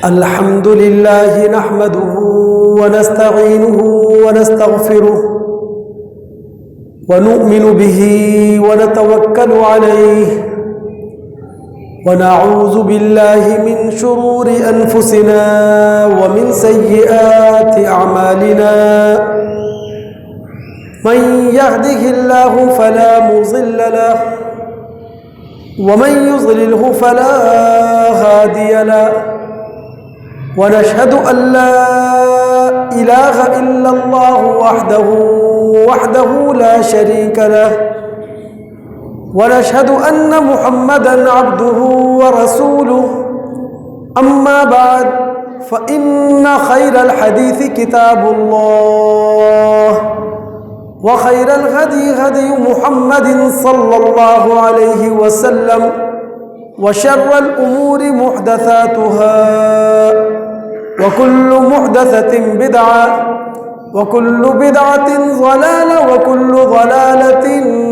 الحمد لله نحمده ونستعينه ونستغفره ونؤمن به ونتوكل عليه ونعوذ بالله من شرور أنفسنا ومن سيئات أعمالنا من يهده الله فلا مضل له ومن يضلله فلا هادي له ونشهد أن لا إله إلا الله وحده لا شريك له ونشهد أن محمدًا عبده ورسوله أما بعد فإن خير الحديث كتاب الله وخير الهدي هدي محمد صلى الله عليه وسلم وشر الأمور محدثاتها وكل محدثة بدعة وكل بدعة ضلالة وكل ضلالة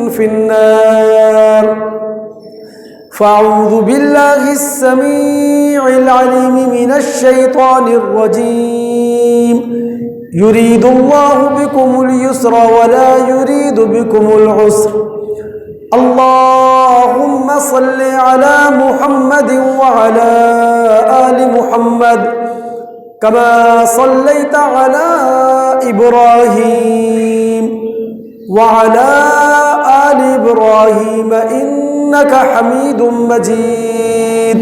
في النار فأعوذ بالله السميع العليم من الشيطان الرجيم يريد الله بكم اليسر ولا يريد بكم العسر اللهم صل على محمد وعلى آل محمد كما صليت على إبراهيم وعلى آل إبراهيم إنك حميد مجيد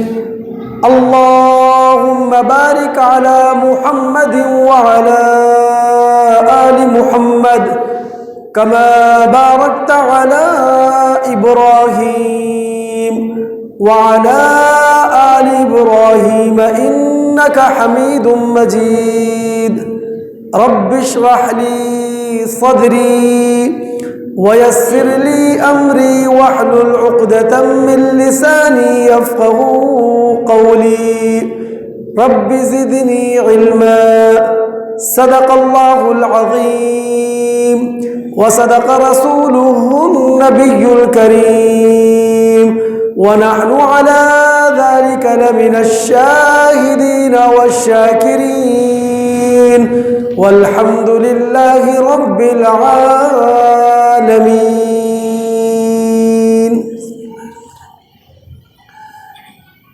اللهم بارك على محمد وعلى آل محمد كما باركت على إبراهيم وعلى آل إبراهيم إنك حميد مجيد رب اشرح لي صدري ويسر لي أمري واحلل عقدة من لساني يفقه قولي رب زدني علما صدق الله العظيم وصدق رسوله النبي الكريم ونحن على ذلك لمن الشاهدين والشاكرين والحمد لله رب العالمين.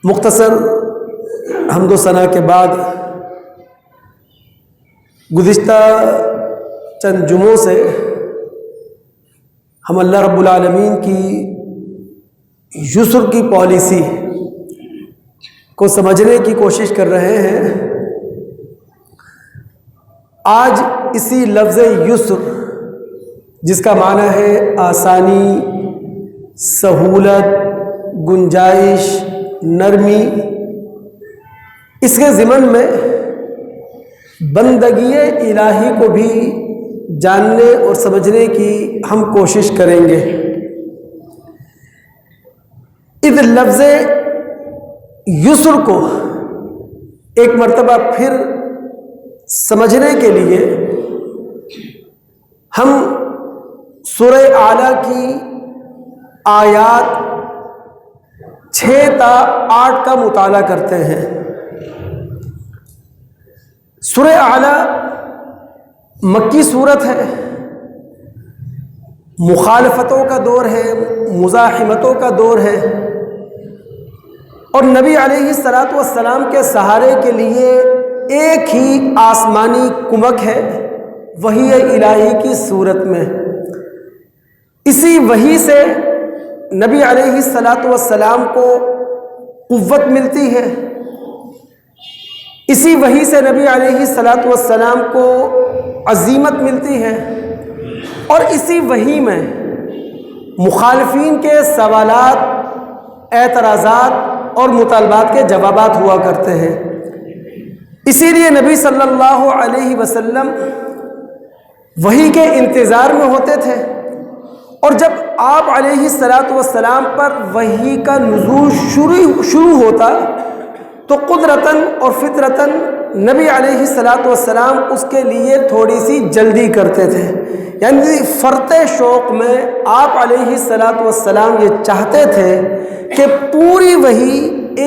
مختصر حمد و ثنا کے بعد گزشتہ چند جمعوں سے ہم اللہ رب العالمین کی یسر کی پالیسی کو سمجھنے کی کوشش کر رہے ہیں. آج اسی لفظ یسر جس کا معنی ہے آسانی، سہولت، گنجائش، نرمی، اس کے ضمن میں بندگی الہی کو بھی جاننے اور سمجھنے کی ہم کوشش کریں گے. اس لفظ یسر کو ایک مرتبہ پھر سمجھنے کے لیے ہم سورہ اعلیٰ کی آیات 6 تا 8 کا مطالعہ کرتے ہیں. سورہ اعلیٰ مکی صورت ہے، مخالفتوں کا دور ہے، مزاحمتوں کا دور ہے، اور نبی علیہ الصلاۃ والسلام کے سہارے کے لیے ایک ہی آسمانی کمک ہے، وحی الہی کی صورت میں. اسی وحی سے نبی علیہ الصلاۃ والسلام کو قوت ملتی ہے، اسی وحی سے نبی علیہ الصلاۃ والسلام کو عزیمت ملتی ہے، اور اسی وحی میں مخالفین کے سوالات، اعتراضات اور مطالبات کے جوابات ہوا کرتے ہیں. اسی لیے نبی صلی اللہ علیہ وسلم وحی کے انتظار میں ہوتے تھے، اور جب آپ علیہ الصلاۃ والسلام پر وحی کا نزول شروع ہوتا تو قدرتاً اور فطرتاً نبی علیہ الصلاۃ والسلام اس کے لیے تھوڑی سی جلدی کرتے تھے. یعنی فرط شوق میں آپ علیہ الصلاۃ والسلام یہ چاہتے تھے کہ پوری وحی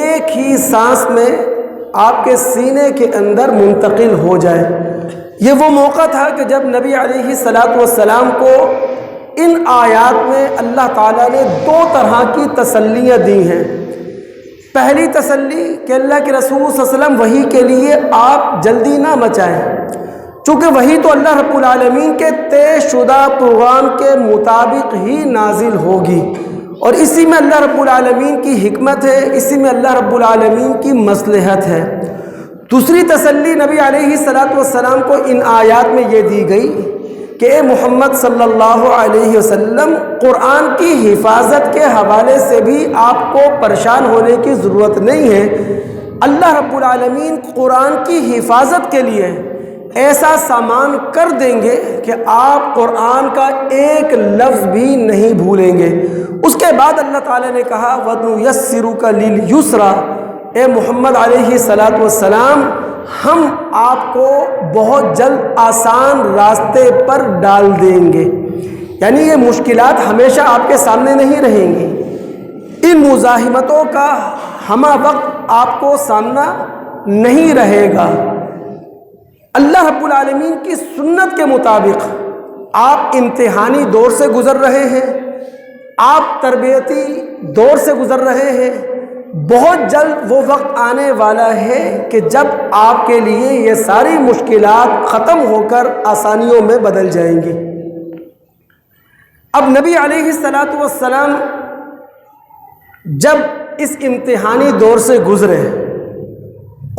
ایک ہی سانس میں آپ کے سینے کے اندر منتقل ہو جائے۔ یہ وہ موقع تھا کہ جب نبی علیہ الصلوۃ والسلام کو ان آیات میں اللہ تعالیٰ نے دو طرح کی تسلیاں دی ہیں۔ پہلی تسلی کہ اللہ کے رسول صلی اللہ علیہ وسلم وحی کے لیے آپ جلدی نہ مچائیں، چونکہ وحی تو اللہ رب العالمین کے طے شدہ پروگرام کے مطابق ہی نازل ہوگی، اور اسی میں اللہ رب العالمین کی حکمت ہے، اسی میں اللہ رب العالمین کی مصلحت ہے۔ دوسری تسلی نبی علیہ الصلوۃ والسلام کو ان آیات میں یہ دی گئی کہ اے محمد صلی اللہ علیہ وسلم، قرآن کی حفاظت کے حوالے سے بھی آپ کو پریشان ہونے کی ضرورت نہیں ہے۔ اللہ رب العالمین قرآن کی حفاظت کے لیے ایسا سامان کر دیں گے کہ آپ قرآن کا ایک لفظ بھی نہیں بھولیں گے۔ اس کے بعد اللہ تعالیٰ نے کہا وَنُيَسِّرُكَ لِلْيُسْرَىٰ، اے محمد علیہ الصلوۃ والسلام، ہم آپ کو بہت جلد آسان راستے پر ڈال دیں گے۔ یعنی یہ مشکلات ہمیشہ آپ کے سامنے نہیں رہیں گی، ان مزاحمتوں کا ہمہ وقت آپ کو سامنا نہیں رہے گا۔ اللہ رب العالمین کی سنت کے مطابق آپ امتحانی دور سے گزر رہے ہیں، آپ تربیتی دور سے گزر رہے ہیں۔ بہت جلد وہ وقت آنے والا ہے کہ جب آپ کے لیے یہ ساری مشکلات ختم ہو کر آسانیوں میں بدل جائیں گی۔ اب نبی علیہ الصلوۃ والسلام جب اس امتحانی دور سے گزرے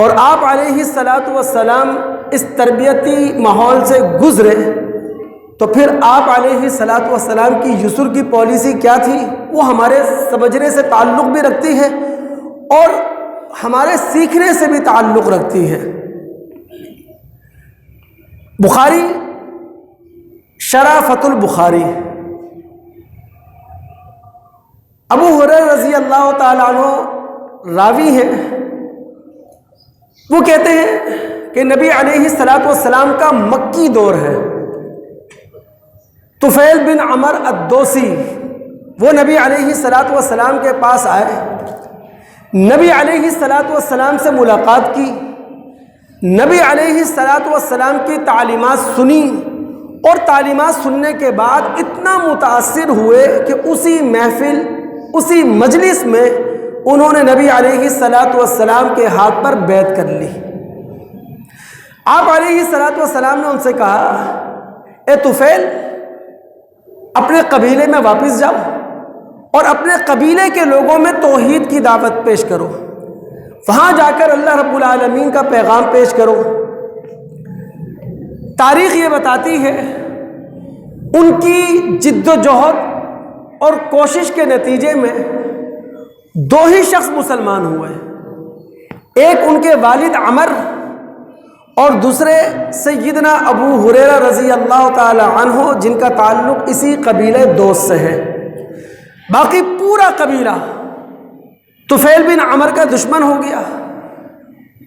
اور آپ علیہ الصلوۃ والسلام اس تربیتی ماحول سے گزرے، تو پھر آپ علیہ الصلوۃ والسلام کی یسر کی پالیسی کیا تھی وہ ہمارے سمجھنے سے تعلق بھی رکھتی ہے اور ہمارے سیکھنے سے بھی تعلق رکھتی ہے۔ بخاری شرح فتح البخاری، ابو ہریرہ رضی اللہ تعالیٰ عنہ راوی ہیں، وہ کہتے ہیں کہ نبی علیہ الصلوۃ والسلام کا مکی دور ہے۔ طفیل بن عمر الدوسی وہ نبی علیہ الصلوۃ والسلام کے پاس آئے، نبی علیہ الصلوۃ والسلام سے ملاقات کی، نبی علیہ الصلوۃ والسلام کی تعلیمات سنی، اور تعلیمات سننے کے بعد اتنا متاثر ہوئے کہ اسی محفل، اسی مجلس میں انہوں نے نبی علیہ الصلوۃ والسلام کے ہاتھ پر بیعت کر لی۔ آپ علیہ الصلوۃ والسلام نے ان سے کہا، اے طفیل، اپنے قبیلے میں واپس جاؤ اور اپنے قبیلے کے لوگوں میں توحید کی دعوت پیش کرو، وہاں جا کر اللہ رب العالمین کا پیغام پیش کرو۔ تاریخ یہ بتاتی ہے ان کی جد و جہد اور کوشش کے نتیجے میں دو ہی شخص مسلمان ہوئے، ایک ان کے والد عمر اور دوسرے سیدنا ابو ہریرہ رضی اللہ تعالی عنہ، جن کا تعلق اسی قبیلے دوست سے ہے۔ باقی پورا قبیلہ طفیل بن عمر کا دشمن ہو گیا،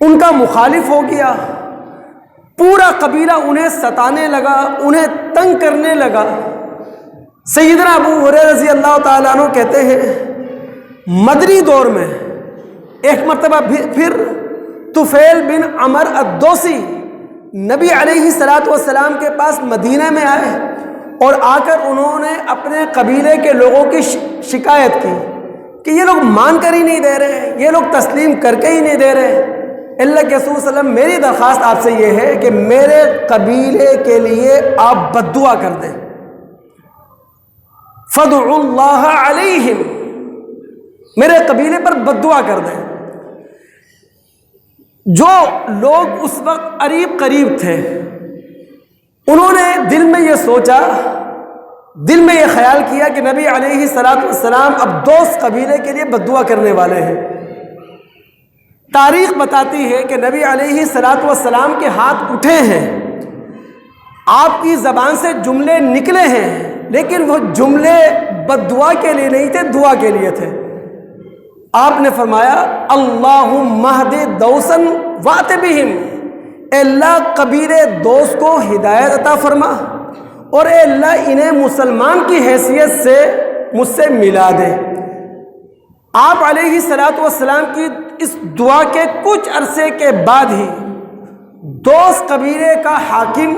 ان کا مخالف ہو گیا، پورا قبیلہ انہیں ستانے لگا، انہیں تنگ کرنے لگا۔ سیدنا ابو ہریرہ رضی اللہ تعالیٰ عنہ کہتے ہیں مدنی دور میں ایک مرتبہ پھر طفیل بن عمر الدوسی نبی علیہ الصلوۃ والسلام کے پاس مدینہ میں آئے اور آ کر انہوں نے اپنے قبیلے کے لوگوں کی شکایت کی کہ یہ لوگ مان کر ہی نہیں دے رہے، یہ لوگ تسلیم کر کے ہی نہیں دے رہے۔ اللہ کے رسول صلی اللہ علیہ وسلم، میری درخواست آپ سے یہ ہے کہ میرے قبیلے کے لیے آپ بد دعا کر دیں، فَادْعُوا اللَّهَ عَلَيْهِمْ، میرے قبیلے پر بد دعا کر دیں۔ جو لوگ اس وقت قریب تھے انہوں نے دل میں یہ سوچا، دل میں یہ خیال کیا کہ نبی علیہ الصلوۃ والسلام اب دوست قبیلے کے لیے بد دعا کرنے والے ہیں۔ تاریخ بتاتی ہے کہ نبی علیہ الصلوۃ والسلام کے ہاتھ اٹھے ہیں، آپ کی زبان سے جملے نکلے ہیں، لیکن وہ جملے بد دعا کے لیے نہیں تھے، دعا کے لیے تھے۔ آپ نے فرمایا اللہم اہد دوسا وات بہم، اے اللہ قبیلے دوست کو ہدایت عطا فرما، اور اے اللہ انہیں مسلمان کی حیثیت سے مجھ سے ملا دے۔ آپ علیہ الصلوۃ والسلام کی اس دعا کے کچھ عرصے کے بعد ہی دوس قبیلے کا حاکم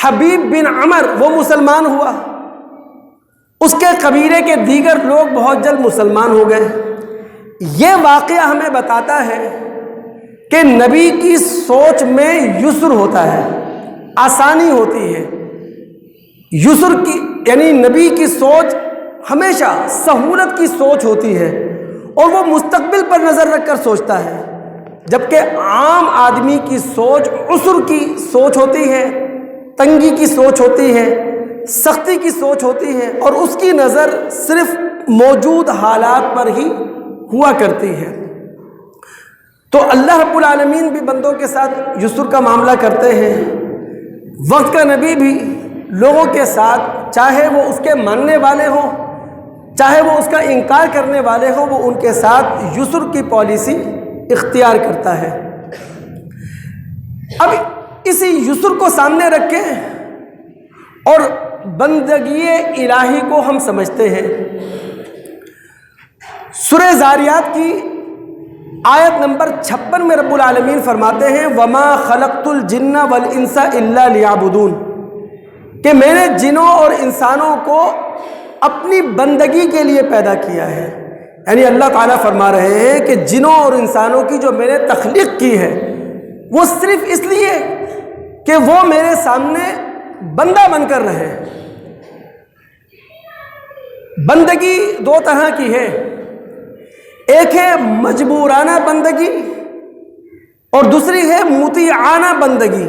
حبیب بن عمر وہ مسلمان ہوا. اس کے قبیلے کے دیگر لوگ بہت جلد مسلمان ہو گئے. یہ واقعہ ہمیں بتاتا ہے کہ نبی کی سوچ میں یسر ہوتا ہے، آسانی ہوتی ہے. یسر کی یعنی نبی کی سوچ ہمیشہ سہولت کی سوچ ہوتی ہے اور وہ مستقبل پر نظر رکھ کر سوچتا ہے، جبکہ عام آدمی کی سوچ عسر کی سوچ ہوتی ہے، تنگی کی سوچ ہوتی ہے، سختی کی سوچ ہوتی ہے اور اس کی نظر صرف موجود حالات پر ہی ہوا کرتی ہے. تو اللہ رب العالمین بھی بندوں کے ساتھ یسر کا معاملہ کرتے ہیں. وقت کا نبی بھی لوگوں کے ساتھ، چاہے وہ اس کے ماننے والے ہوں چاہے وہ اس کا انکار کرنے والے ہوں، وہ ان کے ساتھ یسر کی پالیسی اختیار کرتا ہے. اب اسی یسر کو سامنے رکھیں اور بندگی الہی کو ہم سمجھتے ہیں. سورہ زاریات کی آیت نمبر 56 میں رب العالمین فرماتے ہیں وَمَا خَلَقْتُ الْجِنَّ وَالْإِنسَ إِلَّا لِيَعْبُدُونَ، کہ میں نے جنوں اور انسانوں کو اپنی بندگی کے لیے پیدا کیا ہے. یعنی اللہ تعالیٰ فرما رہے ہیں کہ جنوں اور انسانوں کی جو میں نے تخلیق کی ہے وہ صرف اس لیے کہ وہ میرے سامنے بندہ بن کر رہے. بندگی دو طرح کی ہے، ایک ہے مجبورانہ بندگی اور دوسری ہے مطیعانہ بندگی.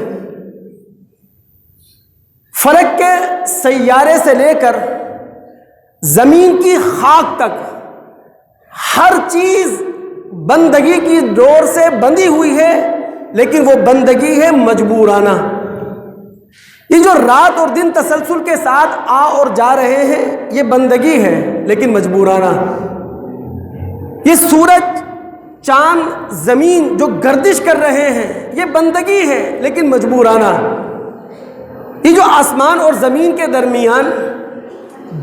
فرق کے سیارے سے لے کر زمین کی خاک تک ہر چیز بندگی کی ڈور سے بندھی ہوئی ہے، لیکن وہ بندگی ہے مجبورانہ. یہ جو رات اور دن تسلسل کے ساتھ آ اور جا رہے ہیں یہ بندگی ہے لیکن مجبورانہ. یہ سورج، چاند، زمین جو گردش کر رہے ہیں یہ بندگی ہے لیکن مجبورانہ. یہ جو آسمان اور زمین کے درمیان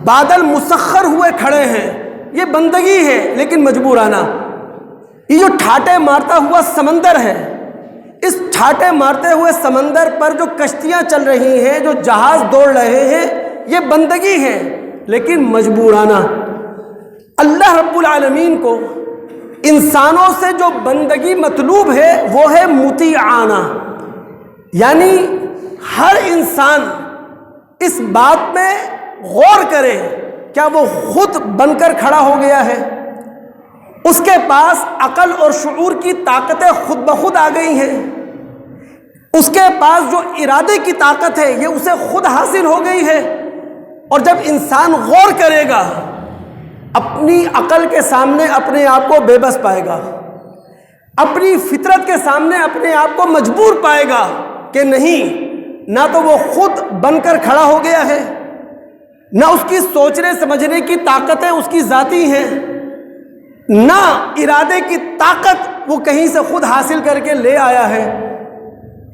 بادل مسخر ہوئے کھڑے ہیں یہ بندگی ہے لیکن مجبورانہ. یہ جو ٹھاٹے مارتا ہوا سمندر ہے، اس ٹھاٹے مارتے ہوئے سمندر پر جو کشتیاں چل رہی ہیں، جو جہاز دوڑ رہے ہیں، یہ بندگی ہے لیکن مجبورانہ. اللہ رب العالمین کو انسانوں سے جو بندگی مطلوب ہے وہ ہے مطیعانہ. یعنی ہر انسان اس بات میں غور کرے کیا وہ خود بن کر کھڑا ہو گیا ہے، اس کے پاس عقل اور شعور کی طاقتیں خود بخود آ گئی ہیں، اس کے پاس جو ارادے کی طاقت ہے یہ اسے خود حاصل ہو گئی ہے. اور جب انسان غور کرے گا اپنی عقل کے سامنے اپنے آپ کو بے بس پائے گا، اپنی فطرت کے سامنے اپنے آپ کو مجبور پائے گا کہ نہیں، نہ تو وہ خود بن کر کھڑا ہو گیا ہے، نہ اس کی سوچنے سمجھنے کی طاقتیں اس کی ذاتی ہیں، نہ ارادے کی طاقت وہ کہیں سے خود حاصل کر کے لے آیا ہے.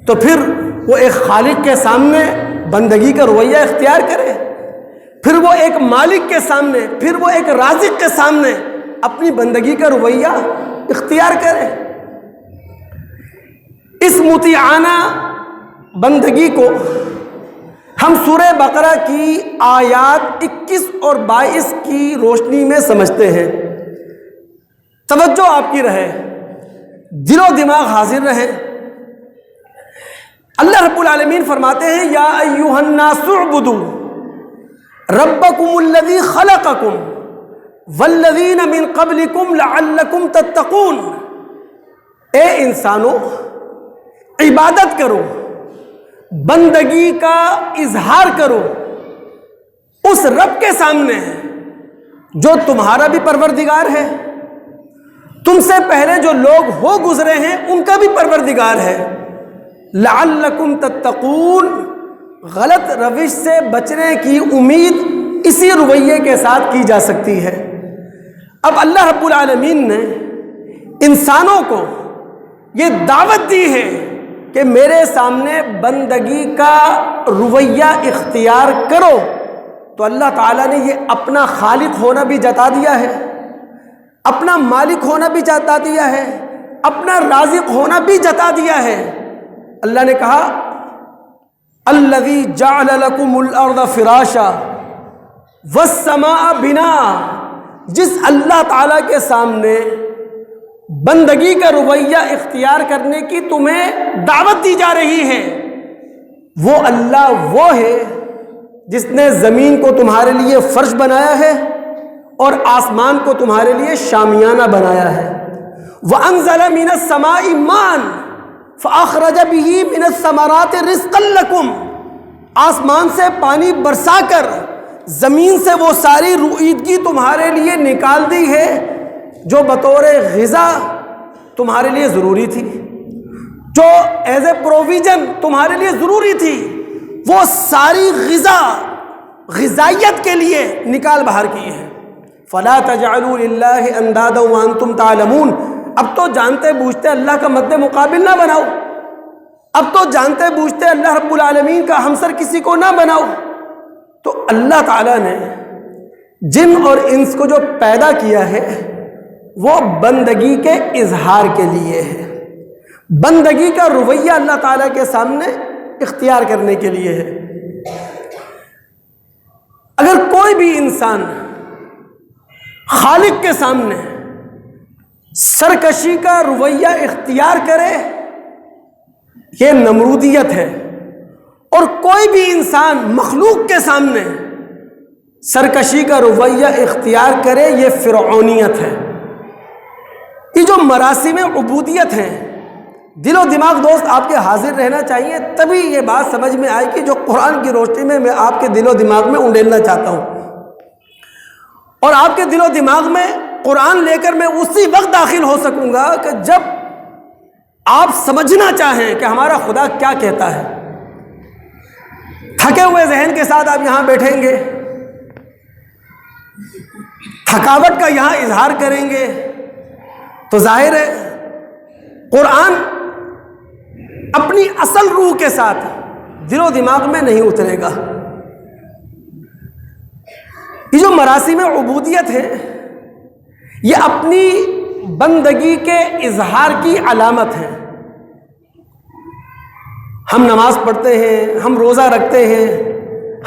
تو پھر وہ ایک خالق کے سامنے بندگی کا رویہ اختیار کرے، پھر وہ ایک مالک کے سامنے، پھر وہ ایک رازق کے سامنے اپنی بندگی کا رویہ اختیار کرے. اس مطیعانہ بندگی کو ہم سورہ بقرہ کی آیات 21 اور 22 کی روشنی میں سمجھتے ہیں. توجہ آپ کی رہے، دل و دماغ حاضر رہے. اللہ رب العالمین فرماتے ہیں یا ایھا الناس اعبدوا ربکم الذی خلقکم والذین من قبلکم لعلکم تتقون. اے انسانو، عبادت کرو، بندگی کا اظہار کرو اس رب کے سامنے جو تمہارا بھی پروردگار ہے، تم سے پہلے جو لوگ ہو گزرے ہیں ان کا بھی پروردگار ہے. لعلکم تتقون، غلط روش سے بچنے کی امید اسی رویے کے ساتھ کی جا سکتی ہے. اب اللہ رب العالمین نے انسانوں کو یہ دعوت دی ہے کہ میرے سامنے بندگی کا رویہ اختیار کرو، تو اللہ تعالیٰ نے یہ اپنا خالق ہونا بھی جتا دیا ہے، اپنا مالک ہونا بھی جتا دیا ہے، اپنا رازق ہونا بھی جتا دیا ہے۔ اللہ نے کہا الذی جعل لکم الارض فراشا والسماء بناء، جس اللہ تعالیٰ کے سامنے بندگی کا رویہ اختیار کرنے کی تمہیں دعوت دی جا رہی ہے، وہ اللہ وہ ہے جس نے زمین کو تمہارے لیے فرش بنایا ہے اور آسمان کو تمہارے لیے شامیانہ بنایا ہے۔ وَأَنزَلَ مِنَ السَّمَاءِ مَاءً فَأَخْرَجَ بِهِ مِنَ الثَّمَرَاتِ رِزْقًا لَكُمْ، آسمان سے پانی برسا کر زمین سے وہ ساری روئیدگی تمہارے لیے نکال دی ہے جو بطور غذا تمہارے لیے ضروری تھی، جو ایز اے پروویژن تمہارے لیے ضروری تھی، وہ ساری غذائیت کے لیے نکال باہر کی ہے۔ فَلَا تَجْعَلُوا لِلَّهِ أَنْدَادًا وَأَنْتُمْ تَعْلَمُونَ، اب تو جانتے بوجھتے اللہ کا مد مقابل نہ بناؤ، اب تو جانتے بوجھتے اللہ رب العالمین کا ہمسر کسی کو نہ بناؤ۔ تو اللہ تعالیٰ نے جن اور انس کو جو پیدا کیا ہے وہ بندگی کے اظہار کے لیے ہے، بندگی کا رویہ اللہ تعالیٰ کے سامنے اختیار کرنے کے لیے ہے۔ اگر کوئی بھی انسان خالق کے سامنے سرکشی کا رویہ اختیار کرے یہ نمرودیت ہے، اور کوئی بھی انسان مخلوق کے سامنے سرکشی کا رویہ اختیار کرے یہ فرعونیت ہے۔ یہ جو مراسم عبودیت ہیں، دل و دماغ دوست آپ کے حاضر رہنا چاہیے، تبھی یہ بات سمجھ میں آئے کہ جو قرآن کی روشنی میں آپ کے دل و دماغ میں انڈیلنا چاہتا ہوں، اور آپ کے دل و دماغ میں قرآن لے کر میں اسی وقت داخل ہو سکوں گا کہ جب آپ سمجھنا چاہیں کہ ہمارا خدا کیا کہتا ہے۔ تھکے ہوئے ذہن کے ساتھ آپ یہاں بیٹھیں گے، تھکاوٹ کا یہاں اظہار کریں گے، تو ظاہر ہے قرآن اپنی اصل روح کے ساتھ دل و دماغ میں نہیں اترے گا۔ یہ جو مراسم عبودیت ہے یہ اپنی بندگی کے اظہار کی علامت ہے۔ ہم نماز پڑھتے ہیں، ہم روزہ رکھتے ہیں،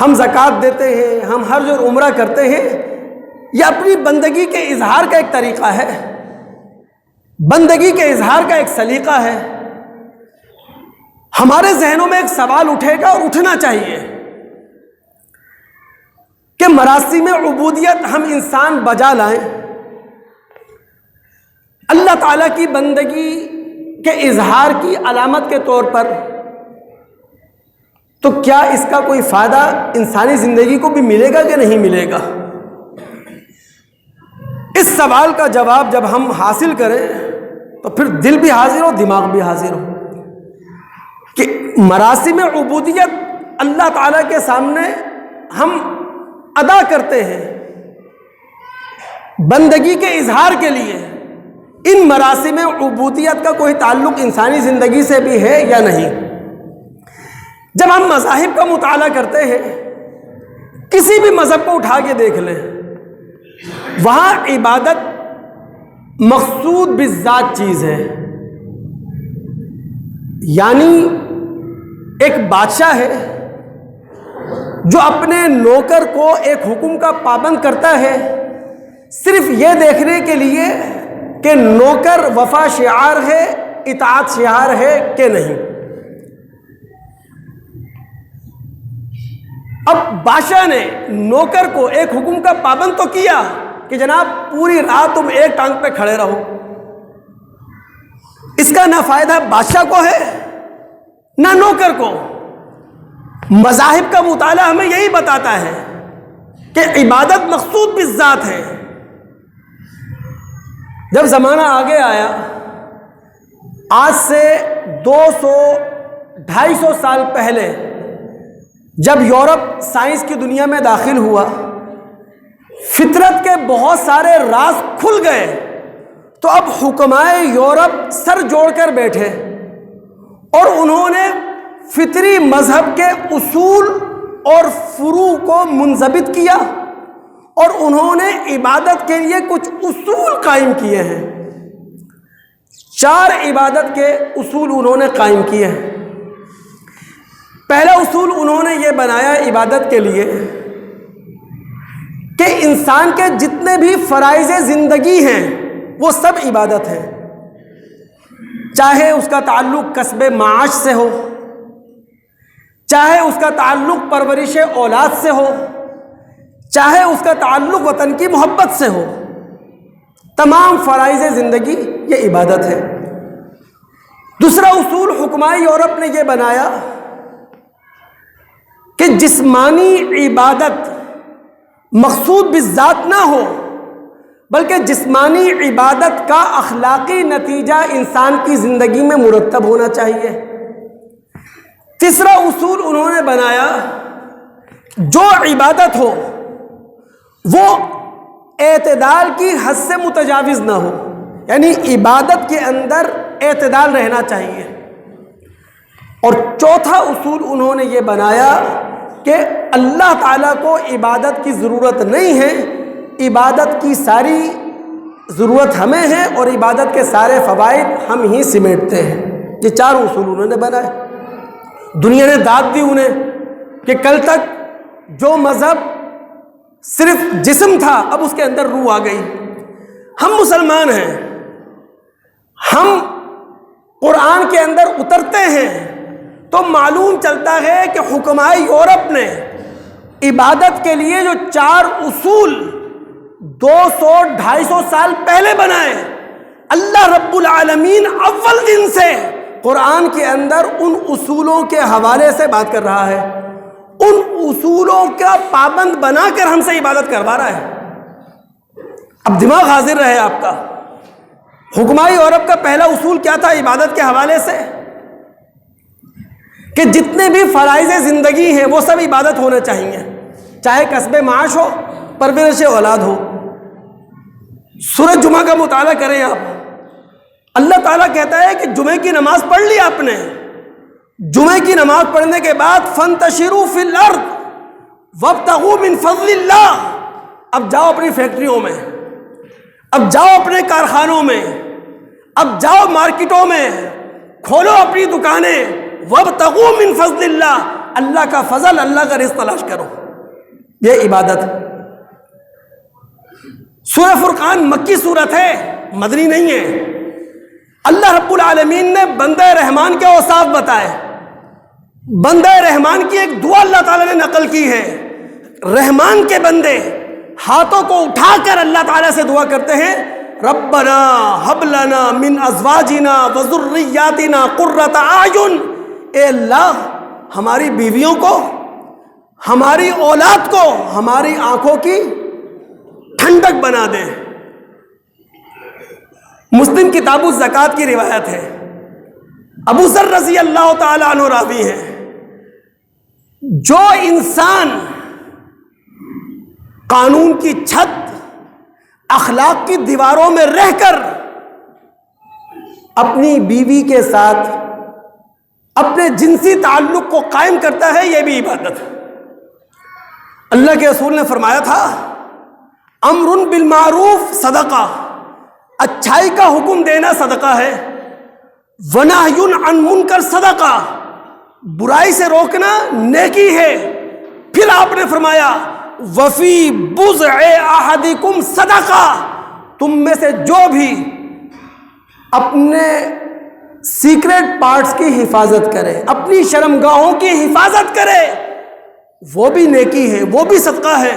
ہم زکوٰۃ دیتے ہیں، ہم حج اور عمرہ کرتے ہیں، یہ اپنی بندگی کے اظہار کا ایک طریقہ ہے، بندگی کے اظہار کا ایک سلیقہ ہے۔ ہمارے ذہنوں میں ایک سوال اٹھے گا اور اٹھنا چاہیے کہ مراسم عبودیت ہم انسان بجا لائیں، اللہ تعالیٰ کی بندگی کے اظہار کی علامت کے طور پر، تو کیا اس کا کوئی فائدہ انسانی زندگی کو بھی ملے گا کہ نہیں ملے گا؟ اس سوال کا جواب جب ہم حاصل کریں تو پھر دل بھی حاضر ہو، دماغ بھی حاضر ہو کہ مراسم عبودیت اللہ تعالیٰ کے سامنے ہم ادا کرتے ہیں بندگی کے اظہار کے لیے، ان مراسم عبودیت کا کوئی تعلق انسانی زندگی سے بھی ہے یا نہیں؟ جب ہم مذاہب کا مطالعہ کرتے ہیں، کسی بھی مذہب کو اٹھا کے دیکھ لیں، وہاں عبادت مقصود بالذات چیز ہے۔ یعنی ایک بادشاہ ہے جو اپنے نوکر کو ایک حکم کا پابند کرتا ہے صرف یہ دیکھنے کے لیے کہ نوکر وفا شعار ہے، اطاعت شعار ہے کہ نہیں۔ اب بادشاہ نے نوکر کو ایک حکم کا پابند تو کیا کہ جناب پوری رات تم ایک ٹانگ پہ کھڑے رہو، اس کا نہ فائدہ بادشاہ کو ہے نہ نوکر کو۔ مذاہب کا مطالعہ ہمیں یہی بتاتا ہے کہ عبادت مقصود بالذات ہے۔ جب زمانہ آگے آیا، آج سے 200-250 سال پہلے جب یورپ سائنس کی دنیا میں داخل ہوا، فطرت کے بہت سارے راز کھل گئے، تو اب حکمائے یورپ سر جوڑ کر بیٹھے اور انہوں نے فطری مذہب کے اصول اور فروع کو منضبط کیا، اور انہوں نے عبادت کے لیے کچھ اصول قائم کیے ہیں۔ 4 عبادت کے اصول انہوں نے قائم کیے ہیں۔ پہلا اصول انہوں نے یہ بنایا عبادت کے لیے کہ انسان کے جتنے بھی فرائض زندگی ہیں وہ سب عبادت ہیں، چاہے اس کا تعلق کسب معاش سے ہو، چاہے اس کا تعلق پرورش اولاد سے ہو، چاہے اس کا تعلق وطن کی محبت سے ہو، تمام فرائض زندگی یہ عبادت ہے۔ دوسرا اصول حکمائے یورپ نے یہ بنایا کہ جسمانی عبادت مقصود بالذات نہ ہو، بلکہ جسمانی عبادت کا اخلاقی نتیجہ انسان کی زندگی میں مرتب ہونا چاہیے۔ تیسرا اصول انہوں نے بنایا جو عبادت ہو وہ اعتدال کی حد سے متجاوز نہ ہو، یعنی عبادت کے اندر اعتدال رہنا چاہیے۔ اور چوتھا اصول انہوں نے یہ بنایا کہ اللہ تعالیٰ کو عبادت کی ضرورت نہیں ہے، عبادت کی ساری ضرورت ہمیں ہے اور عبادت کے سارے فوائد ہم ہی سمیٹتے ہیں۔ یہ 4 اصول انہوں نے بنائے۔ دنیا نے داد دی انہیں کہ کل تک جو مذہب صرف جسم تھا اب اس کے اندر روح آ گئی۔ ہم مسلمان ہیں، ہم قرآن کے اندر اترتے ہیں تو معلوم چلتا ہے کہ حکمائے یورپ نے عبادت کے لیے جو 4 اصول 200-250 سال پہلے بنائے، اللہ رب العالمین اول دن سے قرآن کے اندر ان اصولوں کے حوالے سے بات کر رہا ہے، ان اصولوں کا پابند بنا کر ہم سے عبادت کروا رہا ہے۔ اب دماغ حاضر رہے آپ کا، حکمائے یورپ کا پہلا اصول کیا تھا عبادت کے حوالے سے؟ کہ جتنے بھی فرائض زندگی ہیں وہ سب عبادت ہونا چاہیے، چاہے کسب معاش ہو، پرورش اولاد ہو۔ سورہ جمعہ کا مطالعہ کریں آپ، اللہ تعالیٰ کہتا ہے کہ جمعے کی نماز پڑھ لی آپ نے، جمعے کی نماز پڑھنے کے بعد فانتشروا فی الارض وابتغوا من فضل اللہ، اب جاؤ اپنی فیکٹریوں میں، اب جاؤ اپنے کارخانوں میں، اب جاؤ مارکیٹوں میں، کھولو اپنی دکانیں، وابتغوا من فضل اللہ، اللہ کا فضل، اللہ کا رزق تلاش کرو، یہ عبادت۔ سورہ فرقان مکی صورت ہے، مدنی نہیں ہے۔ اللہ رب العالمین نے بندہ رحمان کے اوصاف بتائے، بندہ رحمان کی ایک دعا اللہ تعالیٰ نے نقل کی ہے۔ رحمان کے بندے ہاتھوں کو اٹھا کر اللہ تعالیٰ سے دعا کرتے ہیں، ربنا ہب لنا من ازواجنا وذریاتنا قرۃ اعین، اے اللہ ہماری بیویوں کو، ہماری اولاد کو ہماری آنکھوں کی ٹھنڈک بنا دے۔ مسلم کتاب الزکوٰۃ کی روایت ہے، ابو ذر رضی اللہ تعالی عنہ راوی ہے، جو انسان قانون کی چھت اخلاق کی دیواروں میں رہ کر اپنی بیوی کے ساتھ اپنے جنسی تعلق کو قائم کرتا ہے، یہ بھی عبادت ہے۔ اللہ کے رسول نے فرمایا تھا، امر بالمعروف صدقہ، اچھائی کا حکم دینا صدقہ ہے، ونہی عن منکر صدقہ، برائی سے روکنا نیکی ہے۔ پھر آپ نے فرمایا وفی بضع احدکم صدقہ، تم میں سے جو بھی اپنے سیکریٹ پارٹس کی حفاظت کرے، اپنی شرمگاہوں کی حفاظت کرے، وہ بھی نیکی ہے، وہ بھی صدقہ ہے۔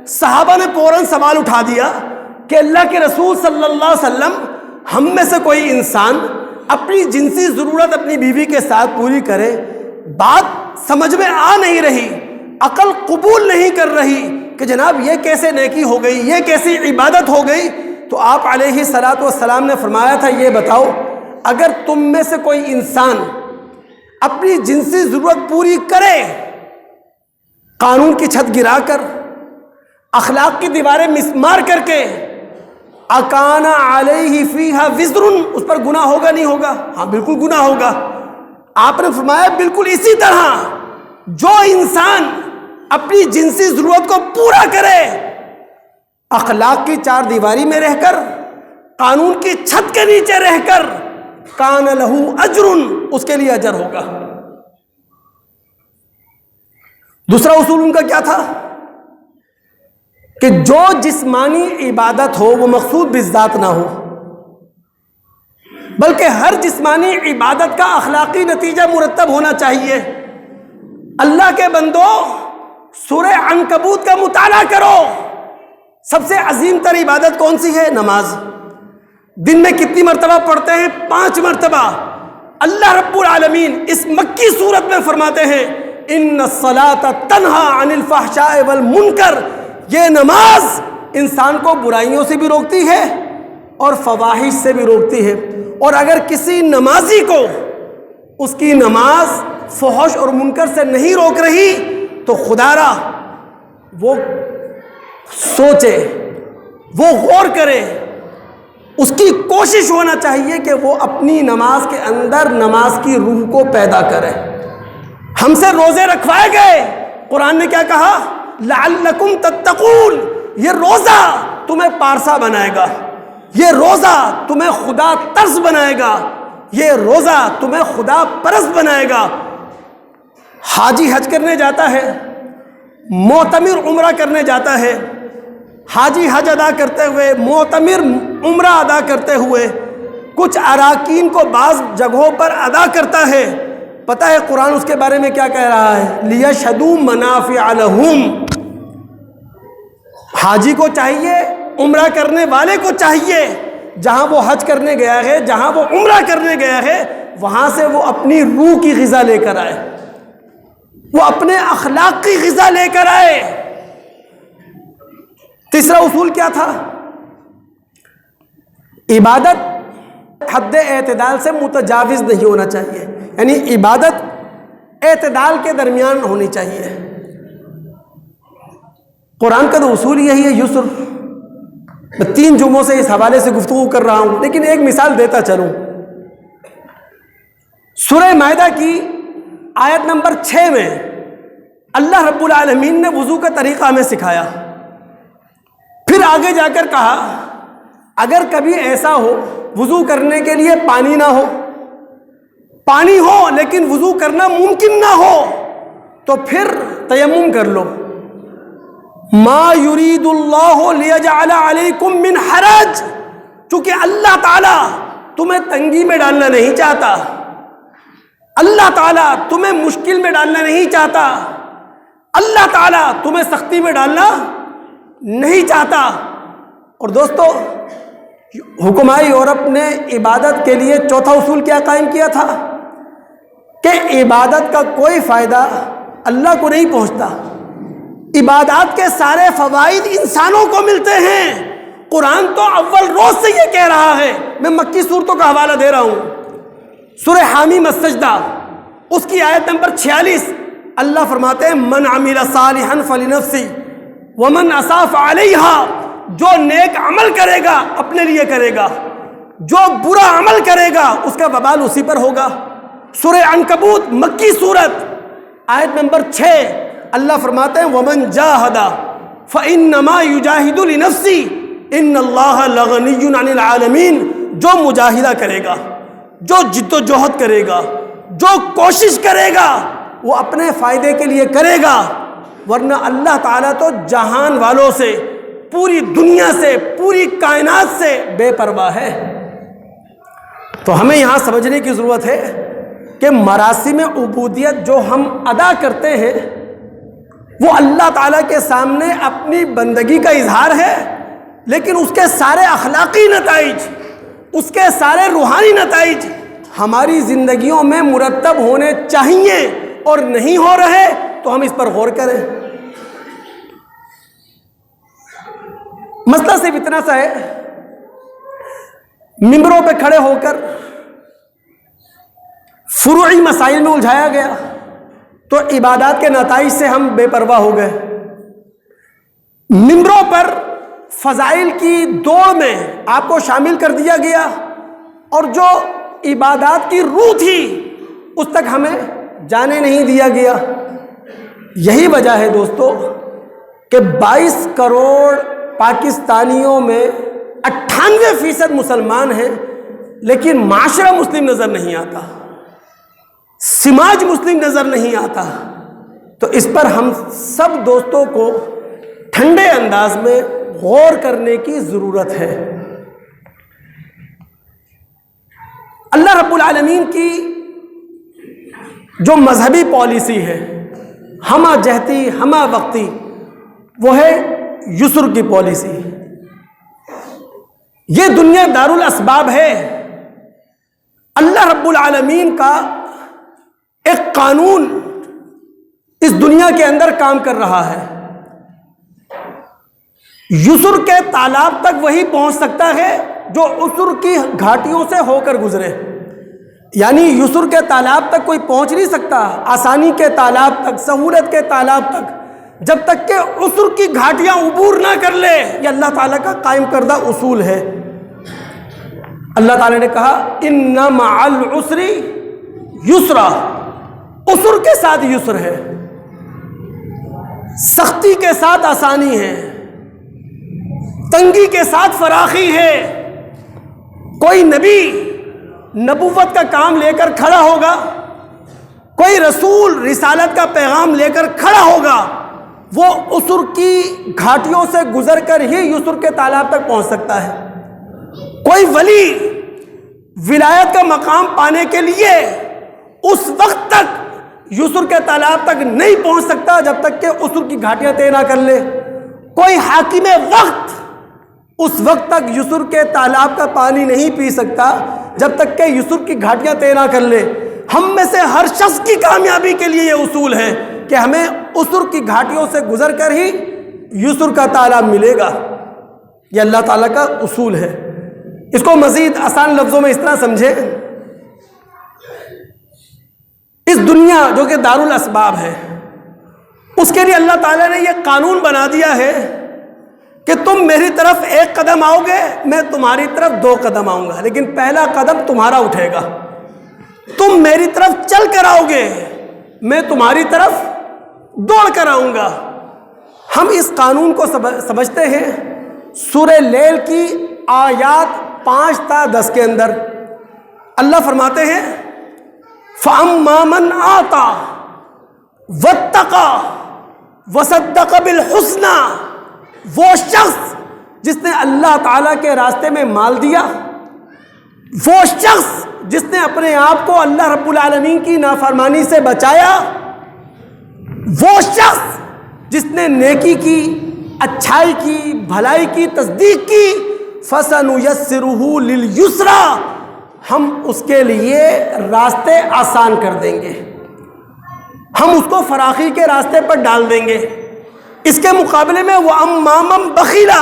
صحابہ نے فوراً سوال اٹھا دیا کہ اللہ کے رسول صلی اللہ علیہ وسلم، ہم میں سے کوئی انسان اپنی جنسی ضرورت اپنی بیوی کے ساتھ پوری کرے، بات سمجھ میں آ نہیں رہی، عقل قبول نہیں کر رہی کہ جناب یہ کیسے نیکی ہو گئی، یہ کیسی عبادت ہو گئی؟ تو آپ علیہ الصلاۃ والسلام نے فرمایا تھا، یہ بتاؤ اگر تم میں سے کوئی انسان اپنی جنسی ضرورت پوری کرے قانون کی چھت گرا کر، اخلاق کی دیواریں مسمار کر کے، اکان علیہ فیہا وزر، اس پر گناہ ہوگا نہیں ہوگا؟ ہاں بالکل گناہ ہوگا۔ آپ نے فرمایا بالکل اسی طرح جو انسان اپنی جنسی ضرورت کو پورا کرے اخلاق کی چار دیواری میں رہ کر، قانون کی چھت کے نیچے رہ کر، کان لہو اجر، اس کے لیے اجر ہوگا۔ دوسرا اصول ان کا کیا تھا کہ جو جسمانی عبادت ہو وہ مقصود بالذات نہ ہو، بلکہ ہر جسمانی عبادت کا اخلاقی نتیجہ مرتب ہونا چاہیے۔ اللہ کے بندو، سورہ عنکبوت کا مطالعہ کرو، سب سے عظیم تر عبادت کون سی ہے؟ نماز۔ دن میں کتنی مرتبہ پڑھتے ہیں؟ 5 مرتبہ۔ اللہ رب العالمین اس مکی سورت میں فرماتے ہیں ان الصلاۃ تنہا عن الفحشاء والمنکر، یہ نماز انسان کو برائیوں سے بھی روکتی ہے اور فواحش سے بھی روکتی ہے، اور اگر کسی نمازی کو اس کی نماز فحش اور منکر سے نہیں روک رہی تو خدا را وہ سوچے، وہ غور کرے، اس کی کوشش ہونا چاہیے کہ وہ اپنی نماز کے اندر نماز کی روح کو پیدا کرے۔ ہم سے روزے رکھوائے گئے، قرآن نے کیا کہا؟ لعلکم تتقون، یہ روزہ تمہیں پارسا بنائے گا، یہ روزہ تمہیں خدا ترس بنائے گا، یہ روزہ تمہیں خدا پرست بنائے گا۔ حاجی حج کرنے جاتا ہے، معتمر عمرہ کرنے جاتا ہے، حاجی حج ادا کرتے ہوئے، معتمر عمرہ ادا کرتے ہوئے کچھ اراکین کو بعض جگہوں پر ادا کرتا ہے، پتہ ہے قرآن اس کے بارے میں کیا کہہ رہا ہے؟ لیشہدوا منافع لہم، حاجی کو چاہیے، عمرہ کرنے والے کو چاہیے، جہاں وہ حج کرنے گیا ہے، جہاں وہ عمرہ کرنے گیا ہے، وہاں سے وہ اپنی روح کی غذا لے کر آئے، وہ اپنے اخلاق کی غذا لے کر آئے۔ تیسرا اصول کیا تھا؟ عبادت حد اعتدال سے متجاوز نہیں ہونا چاہیے، یعنی عبادت اعتدال کے درمیان ہونی چاہیے۔ قرآن کا تو اصول یہی ہے یسر۔ میں 3 جمعوں سے اس حوالے سے گفتگو کر رہا ہوں، لیکن ایک مثال دیتا چلوں۔ سورہ مائدہ کی آیت نمبر 6 میں اللہ رب العالمین نے وضو کا طریقہ ہمیں سکھایا، پھر آگے جا کر کہا اگر کبھی ایسا ہو وضو کرنے کے لیے پانی نہ ہو، پانی ہو لیکن وضو کرنا ممکن نہ ہو، تو پھر تیمم کر لو۔ ما یرید اللہ لیجعل علیکم من حرج، چونکہ اللہ تعالیٰ تمہیں تنگی میں ڈالنا نہیں چاہتا، اللہ تعالیٰ تمہیں مشکل میں ڈالنا نہیں چاہتا، اللہ تعالیٰ تمہیں سختی میں ڈالنا نہیں چاہتا۔ اور دوستو، حکمائے یورپ نے عبادت کے لیے چوتھا اصول کیا قائم کیا تھا کہ عبادت کا کوئی فائدہ اللہ کو نہیں پہنچتا، عبادات کے سارے فوائد انسانوں کو ملتے ہیں۔ قرآن تو اول روز سے یہ کہہ رہا ہے، میں مکی صورتوں کا حوالہ دے رہا ہوں۔ سورہ حامیم السجدہ اس کی آیت نمبر 46 اللہ فرماتے ہیں من عمل صالحا فلنفسہ ومن اساء فعلیہا، جو نیک عمل کرے گا اپنے لیے کرے گا، جو برا عمل کرے گا اس کا وبال اسی پر ہوگا۔ سورہ عنکبوت مکی سورت آیت نمبر 6 اللہ فرماتے ہیں ومن جاہد فانما یجاہد لنفسہ ان اللہ لغنی عن العالمین، جو مجاہدہ کرے گا، جو جد و جہد کرے گا، جو کوشش کرے گا، وہ اپنے فائدے کے لیے کرے گا، ورنہ اللہ تعالیٰ تو جہان والوں سے، پوری دنیا سے، پوری کائنات سے بے پرواہ ہے۔ تو ہمیں یہاں سمجھنے کی ضرورت ہے کہ مراسم عبودیت جو ہم ادا کرتے ہیں وہ اللہ تعالیٰ کے سامنے اپنی بندگی کا اظہار ہے، لیکن اس کے سارے اخلاقی نتائج، اس کے سارے روحانی نتائج ہماری زندگیوں میں مرتب ہونے چاہیے، اور نہیں ہو رہے تو ہم اس پر غور کریں۔ مسئلہ صرف اتنا سا ہے، ممبروں پہ کھڑے ہو کر فروعی مسائل میں الجھایا گیا تو عبادات کے نتائج سے ہم بے پرواہ ہو گئے۔ ممبروں پر فضائل کی دوڑ میں آپ کو شامل کر دیا گیا، اور جو عبادات کی روح تھی اس تک ہمیں جانے نہیں دیا گیا۔ یہی وجہ ہے دوستو کہ 22 کروڑ پاکستانیوں میں 98% مسلمان ہیں، لیکن معاشرہ مسلم نظر نہیں آتا، سماج مسلم نظر نہیں آتا. تو اس پر ہم سب دوستوں کو ٹھنڈے انداز میں غور کرنے کی ضرورت ہے. اللہ رب العالمین کی جو مذہبی پالیسی ہے، ہمہ جہتی ہمہ وقتی، وہ ہے یسر کی پالیسی. یہ دنیا دارالاسباب ہے. اللہ رب العالمین کا ایک قانون اس دنیا کے اندر کام کر رہا ہے. یسر کے تالاب تک وہی پہنچ سکتا ہے جو عسر کی گھاٹیوں سے ہو کر گزرے. یعنی یسر کے تالاب تک کوئی پہنچ نہیں سکتا، آسانی کے تالاب تک، سہولت کے تالاب تک، جب تک کہ عسر کی گھاٹیاں عبور نہ کر لے. یہ اللہ تعالیٰ کا قائم کردہ اصول ہے. اللہ تعالیٰ نے کہا ان مع العسر یسرا، عسر کے ساتھ یسر ہے، سختی کے ساتھ آسانی ہے، تنگی کے ساتھ فراخی ہے. کوئی نبی نبوت کا کام لے کر کھڑا ہوگا، کوئی رسول رسالت کا پیغام لے کر کھڑا ہوگا، وہ عسر کی گھاٹیوں سے گزر کر ہی یسر کے تالاب تک پہنچ سکتا ہے. کوئی ولی ولایت کا مقام پانے کے لیے اس وقت تک یسر کے تالاب تک نہیں پہنچ سکتا جب تک کہ عسر کی گھاٹیاں طے نہ کر لے. کوئی حاکم وقت اس وقت تک یسر کے تالاب کا پانی نہیں پی سکتا جب تک کہ یسر کی گھاٹیاں طے نہ کر لے. ہم میں سے ہر شخص کی کامیابی کے لیے یہ اصول ہے کہ ہمیں عسر کی گھاٹیوں سے گزر کر ہی یسر کا تالاب ملے گا. یہ اللہ تعالیٰ کا اصول ہے. اس کو مزید آسان لفظوں میں اس طرح سمجھیں، اس دنیا جو کہ دارالاسباب ہے، اس کے لیے اللہ تعالیٰ نے یہ قانون بنا دیا ہے کہ تم میری طرف ایک قدم آؤ گے، میں تمہاری طرف 2 قدم آؤں گا، لیکن پہلا قدم تمہارا اٹھے گا. تم میری طرف چل کر آؤ گے، میں تمہاری طرف دوڑ کر آؤں گا. ہم اس قانون کو سمجھتے ہیں سورہ لیل کی آیات 5 تا 10 کے اندر. اللہ فرماتے ہیں فَأَمَّا مَنْ آتَى وَاتَّقَى وَصَدَّقَ بِالْحُسْنَى، وہ شخص جس نے اللہ تعالیٰ کے راستے میں مال دیا، وہ شخص جس نے اپنے آپ کو اللہ رب العالمین کی نافرمانی سے بچایا، وہ شخص جس نے نیکی کی، اچھائی کی، بھلائی کی تصدیق کی، فَسَنُيَسِّرُهُ لِلْيُسْرَى، ہم اس کے لیے راستے آسان کر دیں گے، ہم اس کو فراخی کے راستے پر ڈال دیں گے. اس کے مقابلے میں وَأَمَّا مَن بَخِلَ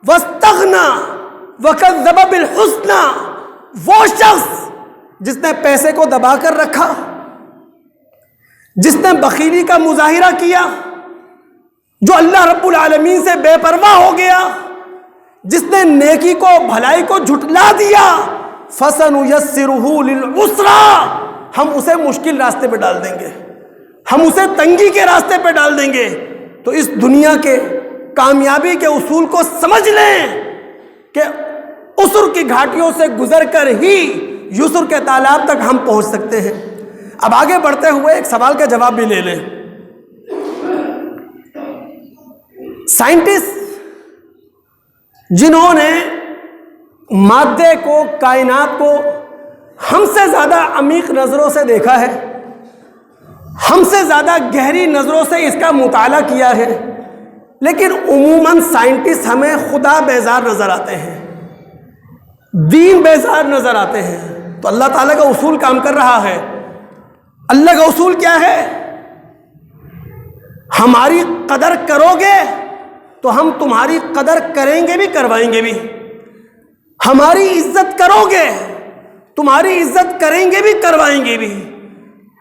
وَاسْتَغْنَى وَكَذَّبَ بِالْحُسْنَى، وہ شخص جس نے پیسے کو دبا کر رکھا، جس نے بخیلی کا مظاہرہ کیا، جو اللہ رب العالمین سے بے پرواہ ہو گیا، جس نے نیکی کو، بھلائی کو جھٹلا دیا، فَسَنُيَسِّرُهُ لِلْعُسْرَى، ہم اسے مشکل راستے پہ ڈال دیں گے، ہم اسے تنگی کے راستے پہ ڈال دیں گے. تو اس دنیا کے کامیابی کے اصول کو سمجھ لیں کہ عسر کی گھاٹیوں سے گزر کر ہی یسر کے تالاب تک ہم پہنچ سکتے ہیں. اب آگے بڑھتے ہوئے ایک سوال کا جواب بھی لے لیں. سائنٹسٹ جنہوں نے مادے کو، کائنات کو ہم سے زیادہ عمیق نظروں سے دیکھا ہے، ہم سے زیادہ گہری نظروں سے اس کا مطالعہ کیا ہے، لیکن عموماً سائنٹسٹ ہمیں خدا بیزار نظر آتے ہیں، دین بیزار نظر آتے ہیں. تو اللہ تعالیٰ کا اصول کام کر رہا ہے. اللہ کا اصول کیا ہے؟ ہماری قدر کرو گے تو ہم تمہاری قدر کریں گے بھی، کروائیں گے بھی. ہماری عزت کرو گے، تمہاری عزت کریں گے بھی، کروائیں گے بھی.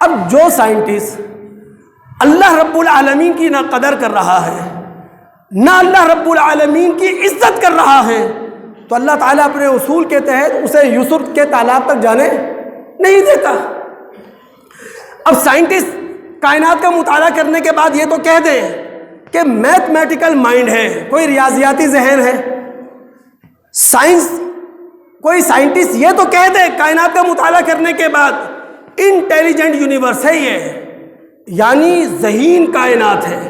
اب جو سائنٹسٹ اللہ رب العالمین کی نہ قدر کر رہا ہے، نہ اللہ رب العالمین کی عزت کر رہا ہے، تو اللہ تعالیٰ اپنے اصول کے تحت اسے یسر کے تالاب تک جانے نہیں دیتا. اب سائنٹسٹ کائنات کا مطالعہ کرنے کے بعد یہ تو کہہ دیں کہ میتھمیٹیکل مائنڈ ہے، کوئی ریاضیاتی ذہن ہے، سائنس، کوئی سائنٹسٹ یہ تو کہہ دے کائنات کا مطالعہ کرنے کے بعد انٹیلیجنٹ یونیورس ہے یہ، یعنی ذہین کائنات ہے،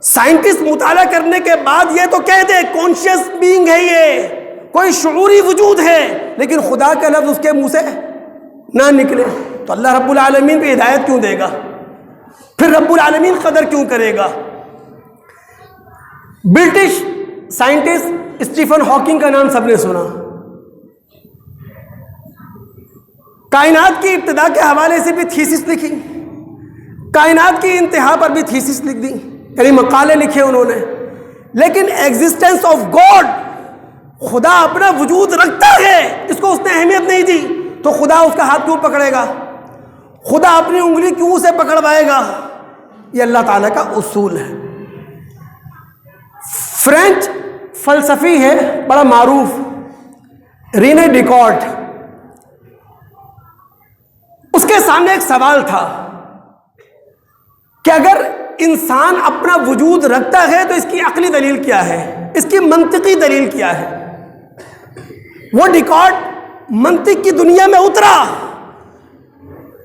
سائنٹسٹ مطالعہ کرنے کے بعد یہ تو کہہ دے کانشیس بینگ ہے، یہ کوئی شعوری وجود ہے، لیکن خدا کا لفظ اس کے منہ سے نہ نکلے، تو اللہ رب العالمین پہ ہدایت کیوں دے گا؟ پھر رب العالمین قدر کیوں کرے گا؟ برٹش سائنٹسٹ اسٹیفن ہاکنگ کا نام سب نے سنا، کائنات کی ابتدا کے حوالے سے بھی تھیسس لکھی، کائنات کی انتہا پر بھی تھیسس لکھ دی، یعنی مقالے لکھے انہوں نے، لیکن ایگزسٹنس آف گاڈ، خدا اپنا وجود رکھتا ہے، اس کو اس نے اہمیت نہیں دی، تو خدا اس کا ہاتھ کیوں پکڑے گا؟ خدا اپنی انگلی کیوں اسے پکڑوائے گا؟ یہ اللہ تعالیٰ کا اصول ہے۔ فرینچ فلسفی ہے بڑا معروف، رینے ڈیکارٹ، اس کے سامنے ایک سوال تھا کہ اگر انسان اپنا وجود رکھتا ہے تو اس کی عقلی دلیل کیا ہے، اس کی منطقی دلیل کیا ہے؟ وہ ڈیکارٹ منطق کی دنیا میں اترا،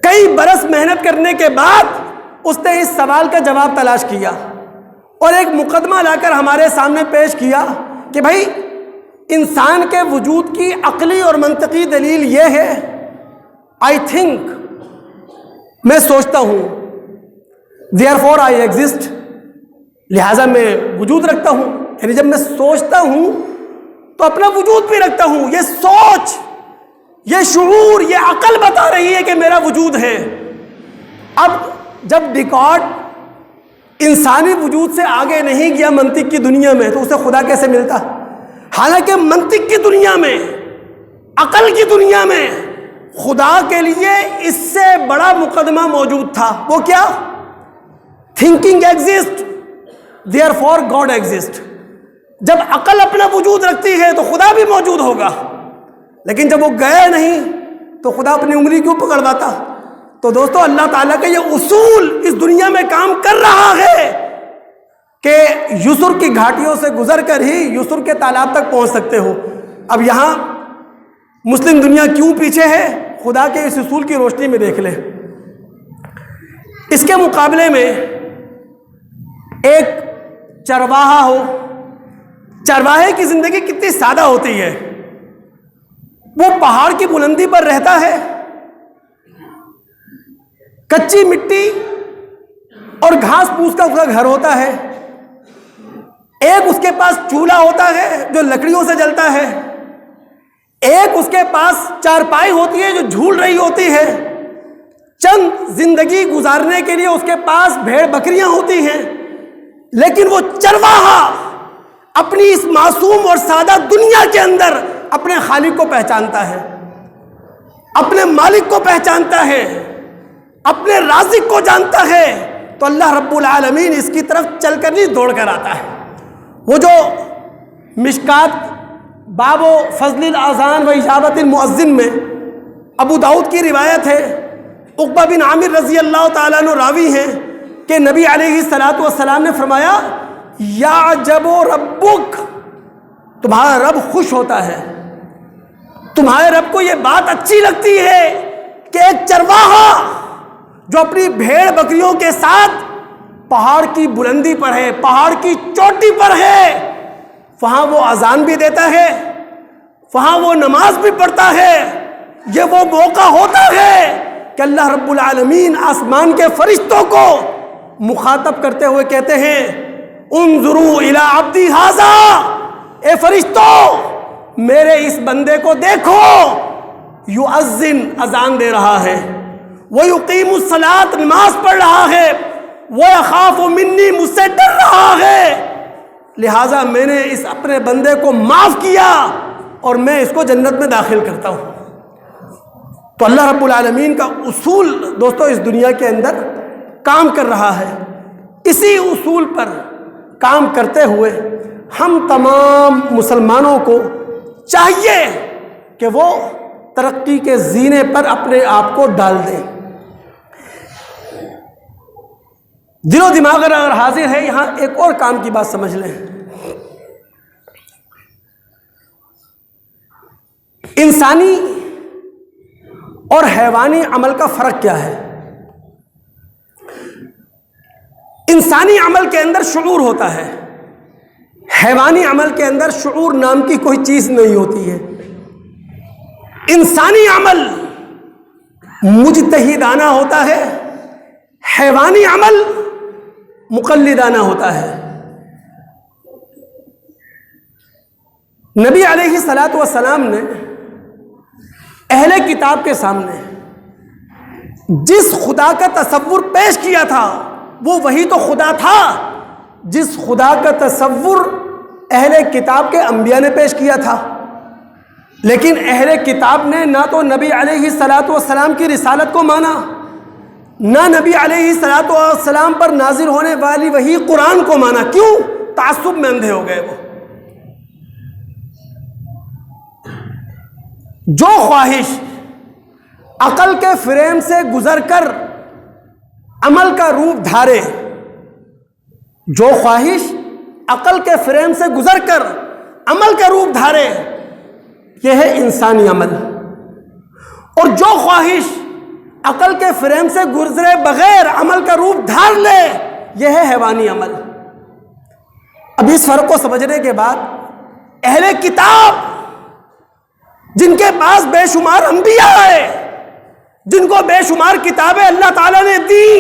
کئی برس محنت کرنے کے بعد اس نے اس سوال کا جواب تلاش کیا اور ایک مقدمہ لا کر ہمارے سامنے پیش کیا کہ بھائی انسان کے وجود کی عقلی اور منطقی دلیل یہ ہے، آئی تھنک، میں سوچتا ہوں، therefore I exist، لہٰذا میں وجود رکھتا ہوں، یعنی جب میں سوچتا ہوں تو اپنا وجود بھی رکھتا ہوں، یہ سوچ، یہ شعور، یہ عقل بتا رہی ہے کہ میرا وجود ہے۔ اب جب ڈیکارٹ انسانی وجود سے آگے نہیں گیا منطق کی دنیا میں تو اسے خدا کیسے ملتا؟ حالانکہ منطق کی دنیا میں، عقل کی دنیا میں خدا کے لیے اس سے بڑا مقدمہ موجود تھا، وہ کیا؟ Thinking exist, therefore God exist. جب عقل اپنا وجود رکھتی ہے تو خدا بھی موجود ہوگا، لیکن جب وہ گئے نہیں تو خدا اپنی انگلی کیوں پکڑواتا؟ تو دوستو اللہ تعالیٰ کا یہ اصول اس دنیا میں کام کر رہا ہے کہ یسر کی گھاٹیوں سے گزر کر ہی یسر کے تالاب تک پہنچ سکتے ہو۔ اب یہاں مسلم دنیا کیوں پیچھے ہے؟ خدا کے اس اصول کی روشنی میں دیکھ لیں۔ اس کے مقابلے میں ایک چرواہا ہو، چرواہے کی زندگی کتنی سادہ ہوتی ہے، وہ پہاڑ کی بلندی پر رہتا ہے، کچی مٹی اور گھاس پھوس کا اس کا گھر ہوتا ہے، ایک اس کے پاس چولہا ہوتا ہے جو لکڑیوں سے جلتا ہے، ایک اس کے پاس چارپائی ہوتی ہے جو جھول رہی ہوتی ہے، چند زندگی گزارنے کے لیے اس کے پاس بھیڑ بکریاں ہوتی ہیں، لیکن وہ چرواہا اپنی اس معصوم اور سادہ دنیا کے اندر اپنے خالق کو پہچانتا ہے، اپنے مالک کو پہچانتا ہے، اپنے رازق کو جانتا ہے، تو اللہ رب العالمین اس کی طرف چل کر نہیں دوڑ کر آتا ہے۔ وہ جو مشکات باب و فضل الاذان و اجابت المؤذن میں ابو داؤد کی روایت ہے، عقبہ بن عامر رضی اللہ تعالیٰ عنہ راوی ہیں کہ نبی علیہ الصلوۃ والسلام نے فرمایا یعجب ربک، تمہارا رب خوش ہوتا ہے، تمہارے رب کو یہ بات اچھی لگتی ہے کہ ایک چرواہا جو اپنی بھیڑ بکریوں کے ساتھ پہاڑ کی بلندی پر ہے، پہاڑ کی چوٹی پر ہے، وہاں وہ اذان بھی دیتا ہے، وہاں وہ نماز بھی پڑھتا ہے، یہ وہ موقع ہوتا ہے کہ اللہ رب العالمین آسمان کے فرشتوں کو مخاطب کرتے ہوئے کہتے ہیں انظروا الی عبدی ھذا، اے فرشتوں میرے اس بندے کو دیکھو، یؤذن اذان دے رہا ہے، ویقیم الصلاۃ نماز پڑھ رہا ہے، ویخاف منی مجھ سے ڈر رہا ہے، لہٰذا میں نے اس اپنے بندے کو معاف کیا اور میں اس کو جنت میں داخل کرتا ہوں۔ تو اللہ رب العالمین کا اصول دوستو اس دنیا کے اندر کام کر رہا ہے، اسی اصول پر کام کرتے ہوئے ہم تمام مسلمانوں کو چاہیے کہ وہ ترقی کے زینے پر اپنے آپ کو ڈال دیں۔ دل و دماغ اگر حاضر ہے، یہاں ایک اور کام کی بات سمجھ لیں. انسانی اور حیوانی عمل کا فرق کیا ہے؟ انسانی عمل کے اندر شعور ہوتا ہے، حیوانی عمل کے اندر شعور نام کی کوئی چیز نہیں ہوتی ہے. انسانی عمل مجتہدانہ ہوتا ہے، حیوانی عمل مقلدانہ ہوتا ہے. نبی علیہ الصلاۃ والسلام نے اہل کتاب کے سامنے جس خدا کا تصور پیش کیا تھا وہ وہی تو خدا تھا جس خدا کا تصور اہل کتاب کے انبیاء نے پیش کیا تھا. لیکن اہل کتاب نے نہ تو نبی علیہ الصلاۃ والسلام کی رسالت کو مانا، نہ نبی علیہ الصلاۃ والسلام پر نازل ہونے والی وہی قرآن کو مانا. کیوں؟ تعصب میں اندھے ہو گئے. وہ جو خواہش عقل کے فریم سے گزر کر عمل کا روپ دھارے، جو خواہش عقل کے فریم سے گزر کر عمل کا روپ دھارے، یہ ہے انسانی عمل. اور جو خواہش عقل کے فریم سے گزرے بغیر عمل کا روپ دھار لے، یہ ہے حیوانی عمل. اب اس فرق کو سمجھنے کے بعد اہل کتاب جن کے پاس بے شمار انبیاء آئے، جن کو بے شمار کتابیں اللہ تعالیٰ نے دی،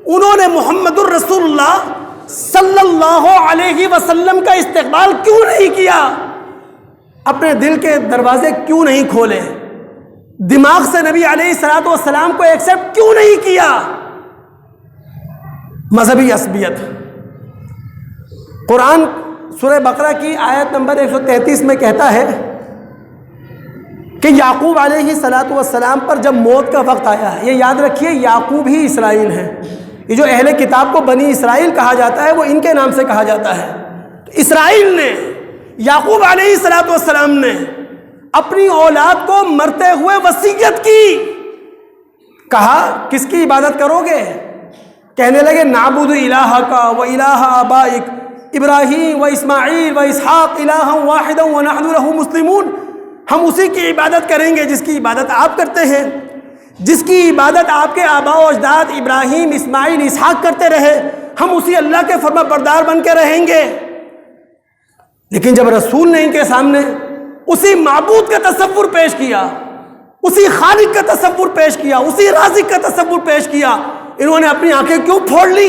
انہوں نے محمد الرسول اللہ صلی اللہ علیہ وسلم کا استقبال کیوں نہیں کیا؟ اپنے دل کے دروازے کیوں نہیں کھولے؟ دماغ سے نبی علیہ الصلوۃ والسلام کو ایکسپٹ کیوں نہیں کیا؟ مذہبی عصبیت. قرآن سورہ بقرہ کی آیت نمبر 133 میں کہتا ہے کہ یعقوب علیہ الصلوۃ والسلام پر جب موت کا وقت آیا ہے، یہ یاد رکھیے یعقوب ہی اسرائیل ہیں. یہ جو اہل کتاب کو بنی اسرائیل کہا جاتا ہے وہ ان کے نام سے کہا جاتا ہے. اسرائیل نے، یعقوب علیہ الصلوۃ والسلام نے اپنی اولاد کو مرتے ہوئے وصیت کی. کہا کس کی عبادت کرو گے؟ کہنے لگے نعبد الہک و الہ آبائک ابراہیم و اسماعیل و اسحاق الہا واحدا ونحن لہ مسلمون. ہم اسی کی عبادت کریں گے جس کی عبادت آپ کرتے ہیں، جس کی عبادت آپ کے آباء و اجداد ابراہیم، اسماعیل، اسحاق کرتے رہے. ہم اسی اللہ کے فرما بردار بن کے رہیں گے. لیکن جب رسول نے ان کے سامنے اسی معبود کا تصور پیش کیا، اسی خالق کا تصور پیش کیا، اسی رازق کا تصور پیش کیا، انہوں نے اپنی آنکھیں کیوں پھوڑ لی؟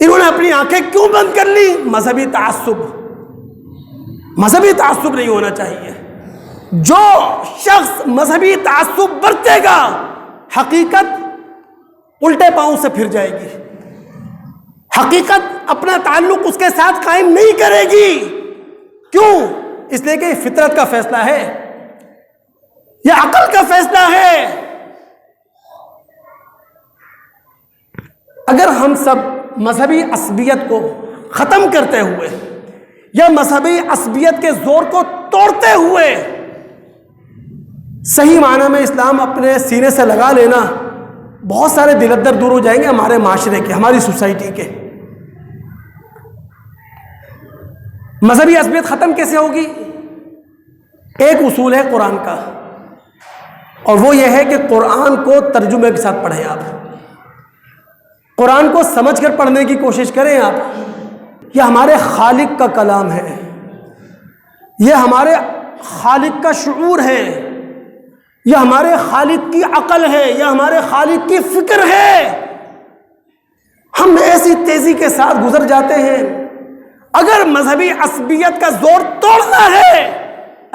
انہوں نے اپنی آنکھیں کیوں بند کر لی؟ مذہبی تعصب. مذہبی تعصب نہیں ہونا چاہیے. جو شخص مذہبی تعصب برتے گا، حقیقت الٹے پاؤں سے پھر جائے گی. حقیقت اپنا تعلق اس کے ساتھ قائم نہیں کرے گی. کیوں؟ اس لیے کہ یہ فطرت کا فیصلہ ہے، یہ عقل کا فیصلہ ہے. اگر ہم سب مذہبی عصبیت کو ختم کرتے ہوئے یا مذہبی عصبیت کے زور کو توڑتے ہوئے صحیح معنی میں اسلام اپنے سینے سے لگا لینا، بہت سارے دلدر دور ہو جائیں گے ہمارے معاشرے کے، ہماری سوسائٹی کے. مذہبی عصبیت ختم کیسے ہوگی؟ ایک اصول ہے قرآن کا، اور وہ یہ ہے کہ قرآن کو ترجمے کے ساتھ پڑھیں. آپ قرآن کو سمجھ کر پڑھنے کی کوشش کریں. آپ یہ ہمارے خالق کا کلام ہے، یہ ہمارے خالق کا شعور ہے، یہ ہمارے خالق کی عقل ہے، یہ ہمارے خالق کی فکر ہے. ہم ایسی تیزی کے ساتھ گزر جاتے ہیں. اگر مذہبی عصبیت کا زور توڑنا ہے،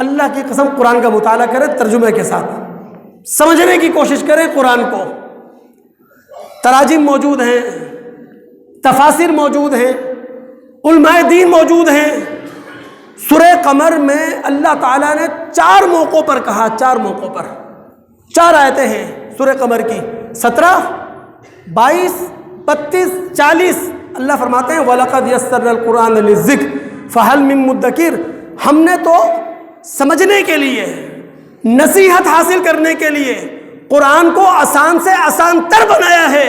اللہ کی قسم قرآن کا مطالعہ کریں، ترجمے کے ساتھ سمجھنے کی کوشش کریں. قرآن کو تراجم موجود ہیں، تفاسیر موجود ہیں، علماء دین موجود ہیں. سورہ قمر میں اللہ تعالیٰ نے 4 موقعوں پر کہا، 4 موقعوں پر 4 آیتیں ہیں سورہ قمر کی، 17، 22، 32، 40. اللہ فرماتے ہیں وَلَقَدْ يَسَّرْنَا الْقُرْآنَ لِلذِّكْرِ فَهَلْ مِن مُدَّكِرٍ. ہم نے تو سمجھنے کے لیے، نصیحت حاصل کرنے کے لیے قرآن کو آسان سے آسان تر بنایا ہے.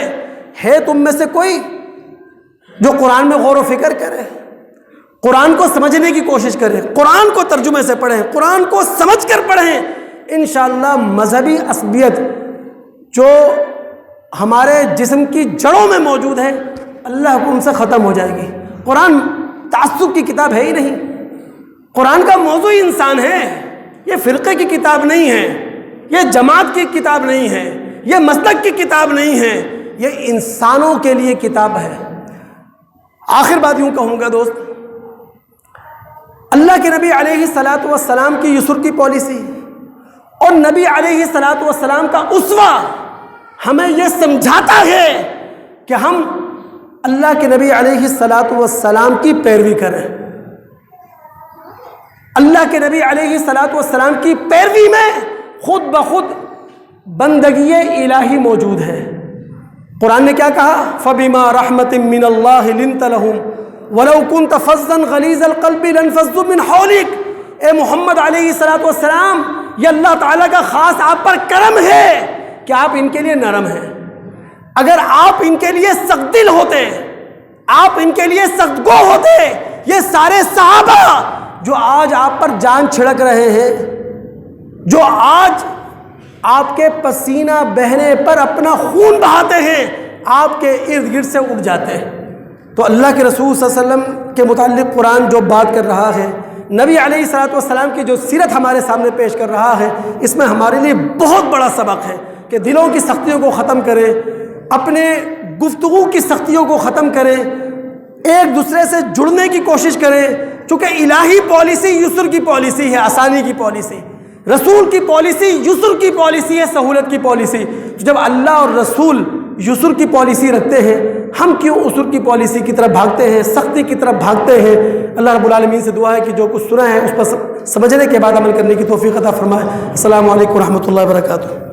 ہے تم میں سے کوئی جو قرآن میں غور و فکر کرے، قرآن کو سمجھنے کی کوشش کرے، قرآن کو ترجمے سے پڑھیں، قرآن کو سمجھ کر پڑھیں؟ انشاءاللہ مذہبی عصبیت جو ہمارے جسم کی جڑوں میں موجود ہے اللہ حکم سے ختم ہو جائے گی۔ قرآن تعصب کی کتاب ہے ہی نہیں، قرآن کا موضوع ہی انسان ہے، یہ فرقے کی کتاب نہیں ہے، یہ جماعت کی کتاب نہیں ہے، یہ مسلک کی کتاب نہیں ہے، یہ انسانوں کے لیے کتاب ہے۔ آخر بات یوں کہوں گا دوست، اللہ کے نبی علیہ الصلاۃ والسلام کی یسر کی پالیسی اور نبی علیہ الصلاۃ والسلام کا اسوہ ہمیں یہ سمجھاتا ہے کہ ہم اللہ کے نبی علیہ الصلاۃ والسلام کی پیروی کریں۔ اللہ کے نبی علیہ الصلاۃ والسلام کی پیروی میں خود بخود بندگی الہی موجود ہے۔ قرآن نے کیا کہا؟ فَبِمَا رَحْمَةٍ مِّنَ اللَّهِ لِنْتَ لَهُمْ وَلَوْ كُنْتَ فَظًّا غَلِيظَ الْقَلْبِ لَانفَضُّوا مِنْ حَوْلِكَ۔ اے محمد علیہ الصلاۃ والسلام، یہ اللہ تعالیٰ کا خاص آپ پر کرم ہے کہ آپ ان کے لیے نرم ہیں۔ اگر آپ ان کے لیے سخت دل ہوتے، آپ ان کے لیے سخت گو ہوتے، یہ سارے صحابہ جو آج آپ پر جان چھڑک رہے ہیں، جو آج آپ کے پسینہ بہنے پر اپنا خون بہاتے ہیں، آپ کے ارد گرد سے اٹھ جاتے ہیں۔ تو اللہ کے رسول صلی اللہ علیہ وسلم کے متعلق قرآن جو بات کر رہا ہے، نبی علیہ الصلاۃ والسلام کی جو سیرت ہمارے سامنے پیش کر رہا ہے، اس میں ہمارے لیے بہت بڑا سبق ہے کہ دلوں کی سختیوں کو ختم کریں، اپنے گفتگو کی سختیوں کو ختم کریں، ایک دوسرے سے جڑنے کی کوشش کریں، چونکہ الہی پالیسی یسر کی پالیسی ہے، آسانی کی پالیسی۔ رسول کی پالیسی یسر کی پالیسی ہے، سہولت کی پالیسی۔ جب اللہ اور رسول یسر کی پالیسی رکھتے ہیں، ہم کیوں عسر کی پالیسی کی طرف بھاگتے ہیں، سختی کی طرف بھاگتے ہیں؟ اللہ رب العالمین سے دعا ہے کہ جو کچھ سنا ہے اس پر سمجھنے کے بعد عمل کرنے کی توفیق عطا فرمائے۔ السلام علیکم ورحمۃ اللہ وبرکاتہ۔